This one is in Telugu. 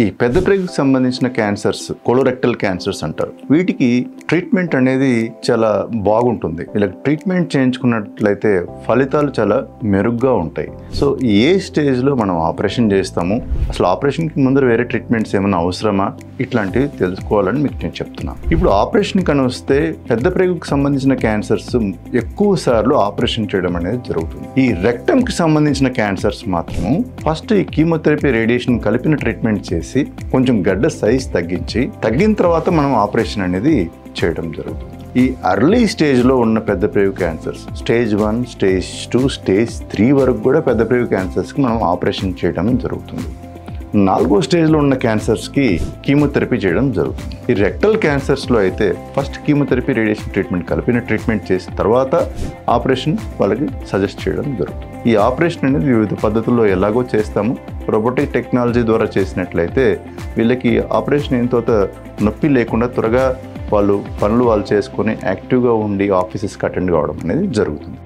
ఈ పెద్ద ప్రేగుకు సంబంధించిన క్యాన్సర్స్ కోలోరెక్టల్ క్యాన్సర్స్ అంటారు. వీటికి ట్రీట్మెంట్ అనేది చాలా బాగుంటుంది. ఇలా ట్రీట్మెంట్ చేయించుకున్నట్లయితే ఫలితాలు చాలా మెరుగ్గా ఉంటాయి. సో ఏ స్టేజ్లో మనం ఆపరేషన్ చేస్తాము, అసలు ఆపరేషన్కి ముందర వేరే ట్రీట్మెంట్స్ ఏమైనా అవసరమా, ఇట్లాంటివి తెలుసుకోవాలని మీకు నేను చెప్తున్నాను. ఇప్పుడు ఆపరేషన్ కని వస్తే పెద్ద ప్రేగుకు సంబంధించిన క్యాన్సర్స్ ఎక్కువ సార్లు ఆపరేషన్ చేయడం అనేది జరుగుతుంది. ఈ రెక్టమ్కి సంబంధించిన క్యాన్సర్స్ మాత్రము ఫస్ట్ ఈ కీమోథెరపీ రేడియేషన్ కలిపిన ట్రీట్మెంట్ చేసి కొంచెం గడ్డ సైజ్ తగ్గిన తర్వాత మనం ఆపరేషన్ అనేది చేయడం జరుగుతుంది. ఈ అర్లీ స్టేజ్లో ఉన్న పెద్ద ప్రేగు క్యాన్సర్స్ స్టేజ్ 1, స్టేజ్ 2, స్టేజ్ 3 వరకు కూడా పెద్ద ప్రేగు క్యాన్సర్స్కి మనం ఆపరేషన్ చేయడం జరుగుతుంది. 4వ స్టేజ్లో ఉన్న క్యాన్సర్స్కి కీమోథెరపీ చేయడం జరుగుతుంది. ఈ రెక్టల్ క్యాన్సర్స్లో అయితే ఫస్ట్ కీమోథెరపీ రేడియేషన్ ట్రీట్మెంట్ కలిపిన ట్రీట్మెంట్ చేసిన తర్వాత ఆపరేషన్ వాళ్ళకి సజెస్ట్ చేయడం జరుగుతుంది. ఈ ఆపరేషన్ అనేది వివిధ పద్ధతుల్లో ఎలాగో చేస్తాము. రోబోటిక్ టెక్నాలజీ ద్వారా చేసినట్లయితే వీళ్ళకి ఆపరేషన్ అయిన తర్వాత నొప్పి లేకుండా త్వరగా పనులు చేసుకొని యాక్టివ్గా ఉండి ఆఫీసెస్కి అటెండ్ కావడం అనేది జరుగుతుంది.